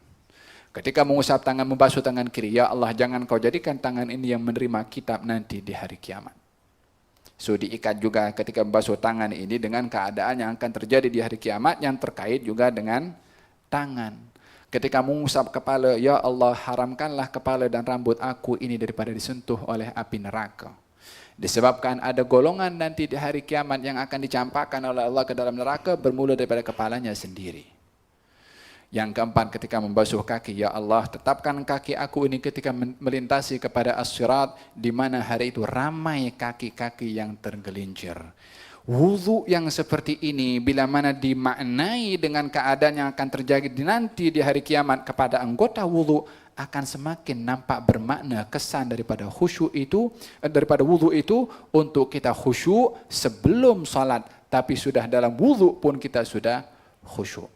Ketika mengusap tangan, membasuh tangan kiri, ya Allah jangan kau jadikan tangan ini yang menerima kitab nanti di hari kiamat. So diikat juga ketika membasuh tangan ini dengan keadaan yang akan terjadi di hari kiamat yang terkait juga dengan tangan. Ketika mengusap kepala, ya Allah haramkanlah kepala dan rambut aku ini daripada disentuh oleh api neraka. Disebabkan ada golongan nanti di hari kiamat yang akan dicampakkan oleh Allah ke dalam neraka bermula daripada kepalanya sendiri. Yang keempat, ketika membasuh kaki, ya Allah tetapkan kaki aku ini ketika melintasi kepada as-sirat, di mana hari itu ramai kaki-kaki yang tergelincir. Wudu yang seperti ini bila mana dimaknai dengan keadaan yang akan terjadi nanti di hari kiamat kepada anggota wudu, akan semakin nampak bermakna kesan daripada khusyuk itu, daripada wudu itu untuk kita khusyuk sebelum salat, tapi sudah dalam wudu pun kita sudah khusyuk.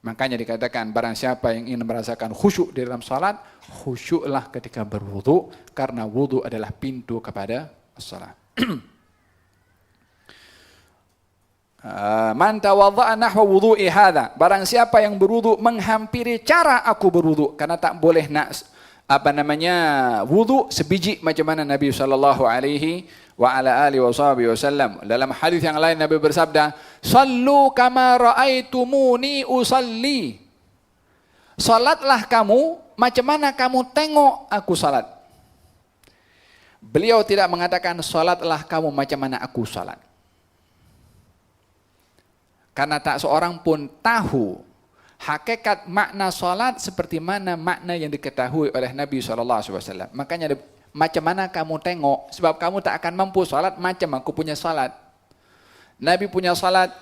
Makanya dikatakan barang siapa yang ingin merasakan khusyuk di dalam salat, khusyuklah ketika berwudu, karena wudu adalah pintu kepada salat. Man tawadda'a nahwa wudu'i hadza, barang siapa yang berwudu menghampiri cara aku berwudu, karena tak boleh nak wudu sebiji macam mana Nabi sallallahu alaihi wa ala alihi wasallam. Dalam hadis yang lain Nabi bersabda, "Sallu kama raaitumuni usalli." Salatlah kamu macam mana kamu tengok aku salat. Beliau tidak mengatakan salatlah kamu macam mana aku salat. Karena tak seorang pun tahu hakikat makna salat seperti mana makna yang diketahui oleh Nabi SAW. Makanya macam mana kamu tengok, sebab kamu tak akan mampu salat macam aku punya salat. Nabi punya salat,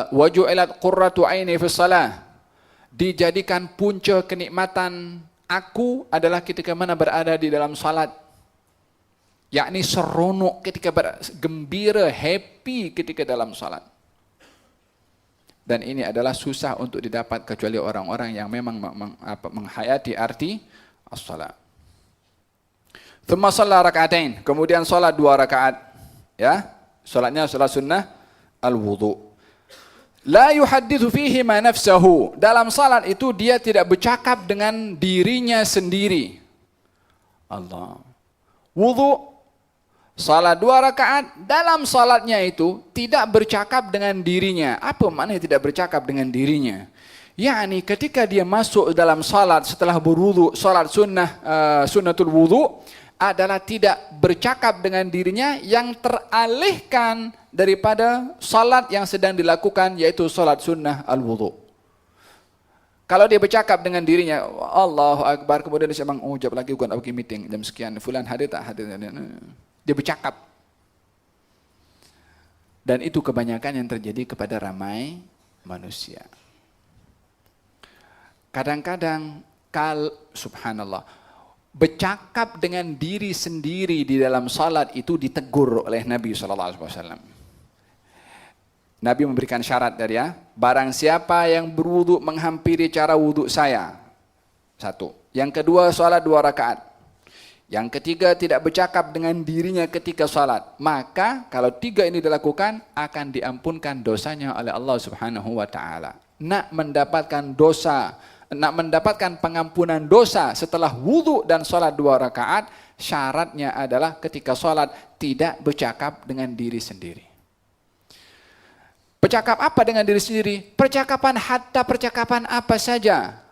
waju'ilat qurratu aini fi shalah, dijadikan punca kenikmatan aku adalah ketika mana berada di dalam salat. Yakni seronok ketika gembira, happy ketika dalam salat. Dan ini adalah susah untuk didapat kecuali orang-orang yang memang menghayati arti as-salat. Thumma shalla raka'atain, kemudian salat 2 rakaat. Ya, salatnya salat sunnah al-wudu. La yuhaddithu fihi ma nafsahu, dalam salat itu dia tidak bercakap dengan dirinya sendiri. Allah. Wudu, salat 2 rakaat, dalam salatnya itu tidak bercakap dengan dirinya. Apa maknanya tidak bercakap dengan dirinya? yakni ketika dia masuk dalam salat setelah berwudu, salat sunnatul wudu, adalah tidak bercakap dengan dirinya yang teralihkan daripada salat yang sedang dilakukan, yaitu salat sunnah al-wudu. Kalau dia bercakap dengan dirinya, Allahu Akbar, kemudian dia bilang, oh jap lagi gua nak pergi meeting jam sekian, fulan hadir tak hadir. Dia bercakap. Dan itu kebanyakan yang terjadi kepada ramai manusia. Kadang-kadang, subhanallah, bercakap dengan diri sendiri di dalam salat itu ditegur oleh Nabi SAW. Nabi memberikan syarat dari barang siapa yang berwudu menghampiri cara wudu saya. 1. Yang kedua, salat 2 rakaat. Yang ketiga, tidak bercakap dengan dirinya ketika salat. Maka kalau 3 ini dilakukan, akan diampunkan dosanya oleh Allah Subhanahu wa taala. Nak mendapatkan pengampunan dosa setelah wudu dan salat 2 rakaat, syaratnya adalah ketika salat tidak bercakap dengan diri sendiri. Bercakap apa dengan diri sendiri? Percakapan apa saja.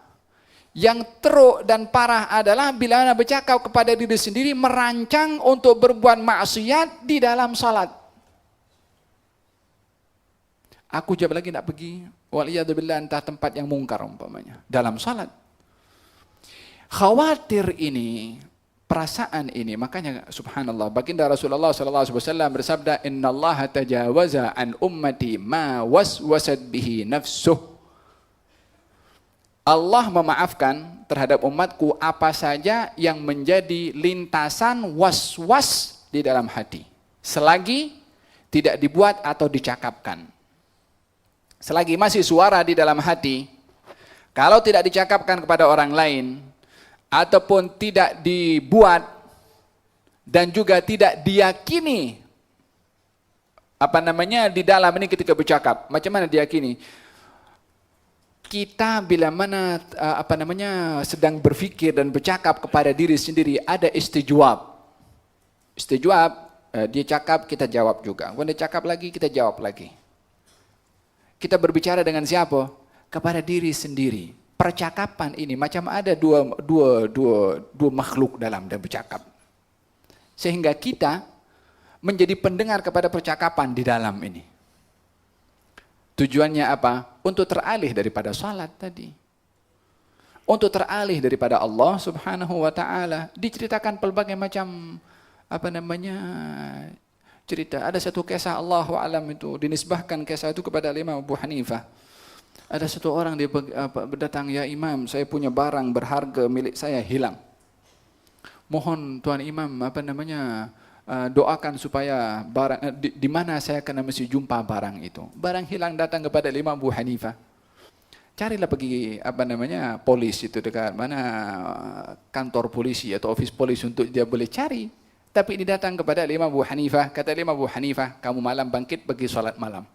Yang teruk dan parah adalah bila anda bercakap kepada diri sendiri, merancang untuk berbuat maksiat di dalam salat. Aku jap lagi nak pergi, waliyadzubillah, entah tempat yang mungkar umpamanya, dalam salat. Khawatir ini, perasaan ini, makanya subhanallah, baginda Rasulullah SAW bersabda, innallaha tajawaza an ummati ma waswasat bihi nafsuh. Allah memaafkan terhadap umatku apa saja yang menjadi lintasan was-was di dalam hati, selagi tidak dibuat atau dicakapkan. Selagi masih suara di dalam hati, kalau tidak dicakapkan kepada orang lain, ataupun tidak dibuat, dan juga tidak diyakini, di dalam ini ketika bercakap, macam mana diyakini? Kita bila mana sedang berfikir dan bercakap kepada diri sendiri, ada istijwab. Istijwab dia cakap, kita jawab juga. Kemudian dia cakap lagi, kita jawab lagi. Kita berbicara dengan siapa? Kepada diri sendiri. Percakapan ini macam ada dua makhluk dalam dan bercakap. Sehingga kita menjadi pendengar kepada percakapan di dalam ini. Tujuannya apa? Untuk teralih daripada salat tadi. Untuk teralih daripada Allah Subhanahu wa taala. Diceritakan pelbagai macam cerita. Ada satu kisah, Allahu alam, itu dinisbahkan kisah itu kepada Imam Abu Hanifah. Ada satu orang dia berdatang, "Ya Imam, saya punya barang berharga milik saya hilang. Mohon Tuan Imam doakan supaya barang di mana saya kena mesti jumpa barang itu." Barang hilang datang kepada Imam Abu Hanifah. Carilah pergi polis itu dekat mana kantor polisi atau office polisi untuk dia boleh cari. Tapi ini datang kepada Imam Abu Hanifah. Kata Imam Abu Hanifah, "Kamu malam bangkit pergi solat malam."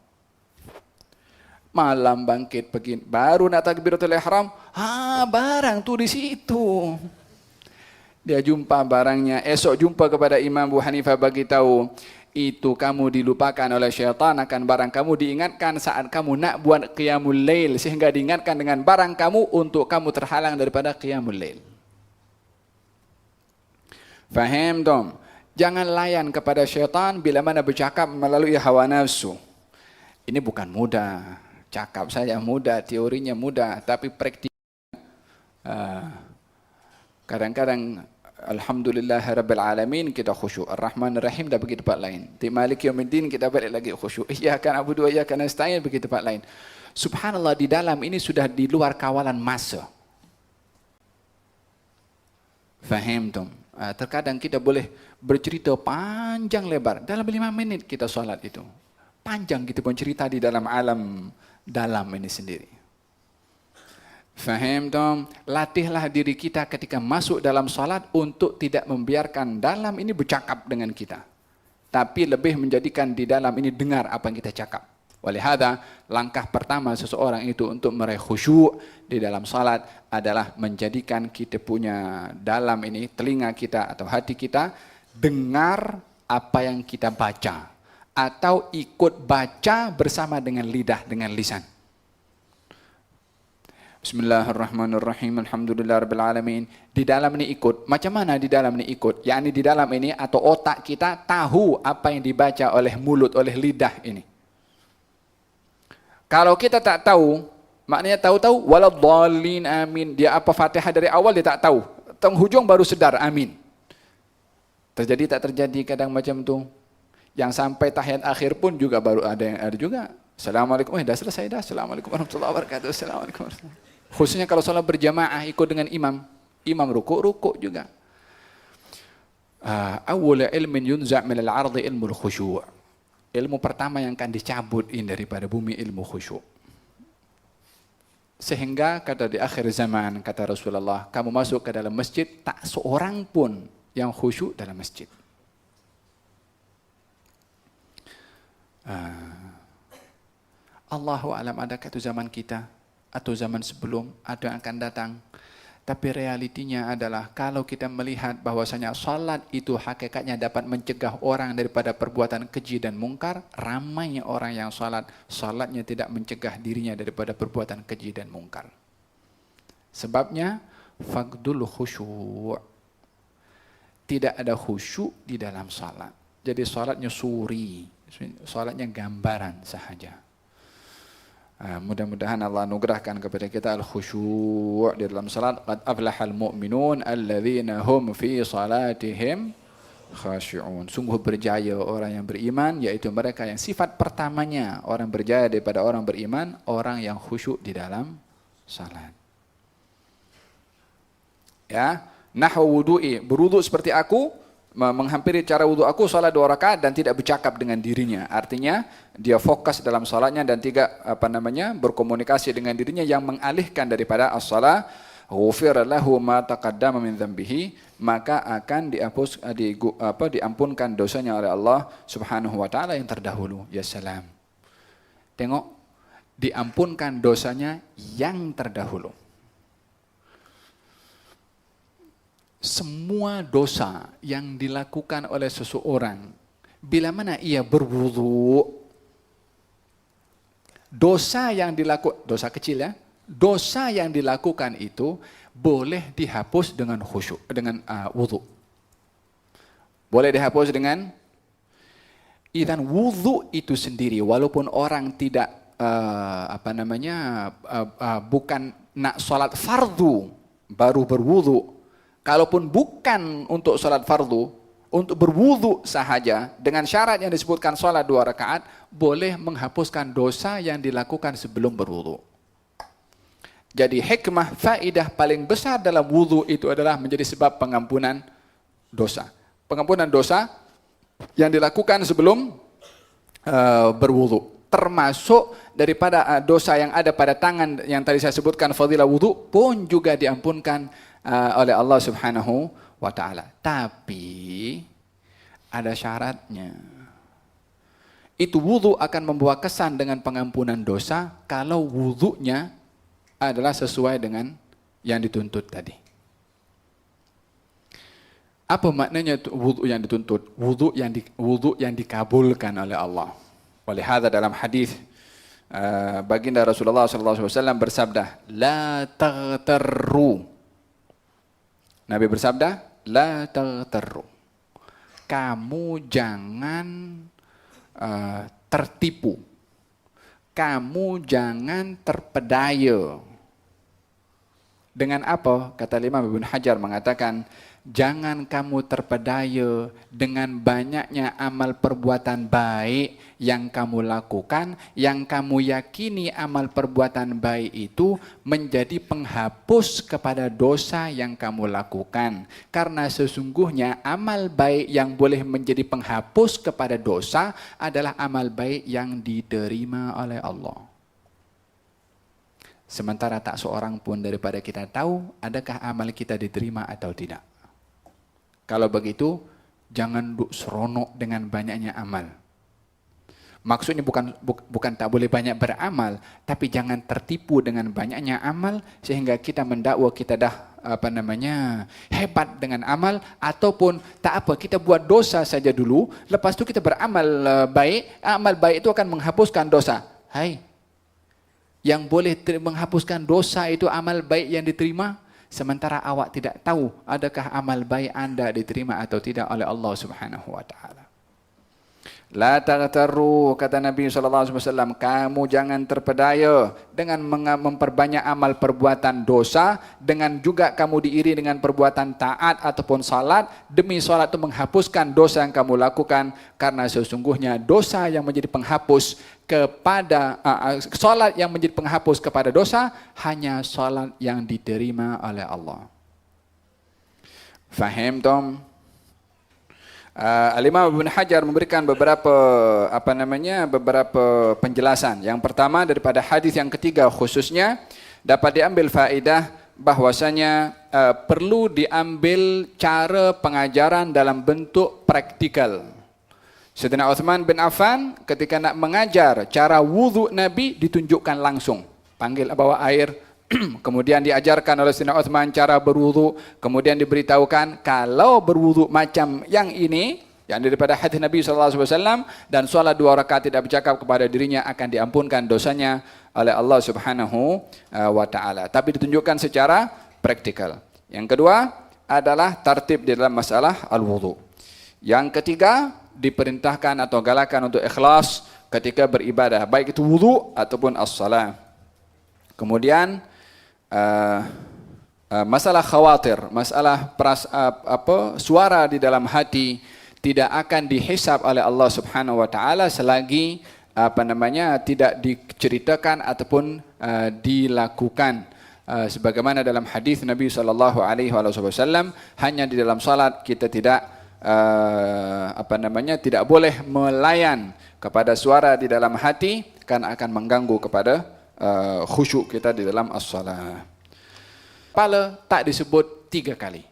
Malam bangkit pergi, baru nak takbiratul ihram, barang tu di situ. Dia jumpa barangnya. Esok jumpa kepada Imam Abu Hanifah, bagi tahu, itu kamu dilupakan oleh syaitan akan barang kamu, diingatkan saat kamu nak buat qiyamul lail, sehingga diingatkan dengan barang kamu untuk kamu terhalang daripada qiyamul lail. Faham dong? Jangan layan kepada syaitan bila mana bercakap melalui hawa nafsu. Ini bukan mudah. Cakap saja mudah, teorinya mudah, tapi praktik kadang-kadang alhamdulillah rabbil alamin kita khusyuk, ar-rahman ar-rahim dah pergi tempat lain, di malik yaumiddin kita balik lagi khusyuk, iyyaka na'budu wa iyyaka nasta'in pergi tempat lain. Subhanallah, di dalam ini sudah di luar kawalan masa. Faham tuh? Terkadang kita boleh bercerita panjang lebar dalam 5 menit kita solat itu. Panjang kita pun cerita di dalam alam dalam ini sendiri. Faham dong? Latihlah diri kita ketika masuk dalam salat untuk tidak membiarkan dalam ini bercakap dengan kita, tapi lebih menjadikan di dalam ini dengar apa yang kita cakap. Walihada, langkah pertama seseorang itu untuk meraih khusyuk di dalam salat adalah menjadikan kita punya dalam ini, telinga kita atau hati kita, dengar apa yang kita baca, atau ikut baca bersama dengan lidah, dengan lisan. Bismillahirrahmanirrahim, alhamdulillahirrahmanirrahim. Di dalam ini ikut. Macam mana di dalam ini ikut? Yakni di dalam ini atau otak kita tahu apa yang dibaca oleh mulut, oleh lidah ini. Kalau kita tak tahu, maknanya tahu-tahu waladhdallin amin. Dia apa Fatihah dari awal dia tak tahu. Penghujung baru sedar amin. Terjadi tak terjadi kadang macam tu? Yang sampai tahiyat akhir pun juga baru ada yang ada juga. Assalamualaikum, dah selesai dah. Assalamualaikum warahmatullahi wabarakatuh. Assalamualaikum warahmatullahi wabarakatuh. Khususnya kalau salat berjamaah ikut dengan imam. Imam rukuk juga. Awwal ilmin yunza' min al-'ardi ilmul khusyu'. Ilmu pertama yang akan dicabut ini daripada bumi, ilmu khusyuk. Sehingga kata di akhir zaman, kata Rasulullah, kamu masuk ke dalam masjid, tak seorang pun yang khusyuk dalam masjid. Allahu alam, adakah itu zaman kita atau zaman sebelum atau yang akan datang. Tapi realitinya adalah kalau kita melihat bahwasanya salat itu hakikatnya dapat mencegah orang daripada perbuatan keji dan mungkar, ramainya orang yang salatnya tidak mencegah dirinya daripada perbuatan keji dan mungkar. Sebabnya faqdul khusyuk. Tidak ada khusyuk di dalam salat. Jadi salatnya suri, salatnya gambaran sahaja. Mudah-mudahan Allah anugerahkan kepada kita al-khusyuk di dalam salat. Qad aflahal mu'minun alladzina hum fi salatihim khashi'un. Sungguh berjaya orang yang beriman, yaitu mereka yang sifat pertamanya orang berjaya daripada orang beriman, orang yang khusyuk di dalam salat. Ya, nahwu wudu'i, berwudu seperti aku, menghampiri cara wudu aku, salat 2 rakaat dan tidak bercakap dengan dirinya. Artinya dia fokus dalam salatnya dan tidak berkomunikasi dengan dirinya yang mengalihkan daripada as-salah. Ghufira lahu ma taqaddama min dhanbihi, maka akan diampunkan dosanya oleh Allah Subhanahu wa taala yang terdahulu. Ya salam. Tengok, diampunkan dosanya yang terdahulu. Semua dosa yang dilakukan oleh seseorang bila mana ia berwudu, dosa kecil ya, dosa yang dilakukan itu boleh dihapus dengan khusyuk, dengan wudu. Boleh dihapus dengan wudu itu sendiri, walaupun orang tidak bukan nak solat fardu baru berwudu. Kalaupun bukan untuk solat fardu, untuk berwudu sahaja dengan syarat yang disebutkan solat 2 rakaat, boleh menghapuskan dosa yang dilakukan sebelum berwudu. Jadi hikmah, faedah paling besar dalam wudu itu adalah menjadi sebab pengampunan dosa. Pengampunan dosa yang dilakukan sebelum berwudu. Termasuk daripada dosa yang ada pada tangan yang tadi saya sebutkan fadilah wudu pun juga diampunkan oleh Allah Subhanahu wa ta'ala. Tapi ada syaratnya. Itu wudu akan membawa kesan dengan pengampunan dosa kalau wudunya adalah sesuai dengan yang dituntut tadi. Apa maknanya wudu yang dituntut? Wudu yang dikabulkan oleh Allah. Oleh hadza dalam hadis baginda Rasulullah sallallahu alaihi wasallam bersabda, "La taghtarru." Nabi bersabda, "La taghtarru." Kamu jangan tertipu. Kamu jangan terpedaya. Dengan apa? Kata Imam Ibn Hajar mengatakan, jangan kamu terpedaya dengan banyaknya amal perbuatan baik yang kamu lakukan, yang kamu yakini amal perbuatan baik itu menjadi penghapus kepada dosa yang kamu lakukan. Karena sesungguhnya amal baik yang boleh menjadi penghapus kepada dosa adalah amal baik yang diterima oleh Allah. Sementara tak seorang pun daripada kita tahu adakah amal kita diterima atau tidak. Kalau begitu, jangan seronok dengan banyaknya amal. Maksudnya bukan tak boleh banyak beramal, tapi jangan tertipu dengan banyaknya amal sehingga kita mendakwa kita dah hebat dengan amal, ataupun tak apa, kita buat dosa saja dulu, lepas itu kita beramal baik, amal baik itu akan menghapuskan dosa. Hai, yang boleh menghapuskan dosa itu amal baik yang diterima, sementara awak tidak tahu adakah amal baik anda diterima atau tidak oleh Allah Subhanahu wa ta'ala. La taghtarru, kata Nabi SAW, kamu jangan terpedaya dengan memperbanyak amal perbuatan dosa, dengan juga kamu diiri dengan perbuatan taat ataupun salat, demi salat itu menghapuskan dosa yang kamu lakukan, karena sesungguhnya dosa yang menjadi penghapus kepada salat yang menjadi penghapus kepada dosa hanya salat yang diterima oleh Allah. Faham tom? Al-Imam Ibn Hajar memberikan beberapa penjelasan. Yang pertama, daripada hadis yang ketiga khususnya dapat diambil faedah bahwasanya perlu diambil cara pengajaran dalam bentuk praktikal. Sayyidina Uthman bin Affan ketika nak mengajar cara wudu Nabi ditunjukkan langsung. Panggil bawa air, kemudian diajarkan oleh Sayyidina Uthman cara berwudu, kemudian diberitahukan kalau berwudu macam yang ini, yang daripada hadis Nabi SAW, dan solat 2 rakaat tidak bercakap kepada dirinya akan diampunkan dosanya oleh Allah Subhanahu wa ta'ala. Tapi ditunjukkan secara praktikal. Yang kedua adalah tartib di dalam masalah al-wudu. Yang ketiga, diperintahkan atau galakan untuk ikhlas ketika beribadah, baik itu wudu ataupun as-salah. Kemudian masalah khawatir, masalah suara di dalam hati tidak akan dihisab oleh Allah Subhanahu wa taala selagi tidak diceritakan ataupun dilakukan. Sebagaimana dalam hadis Nabi sallallahu alaihi wasallam, hanya di dalam salat kita tidak tidak boleh melayan kepada suara di dalam hati, karena akan mengganggu kepada khusyuk kita di dalam as-salah. Kepala tak disebut 3 kali.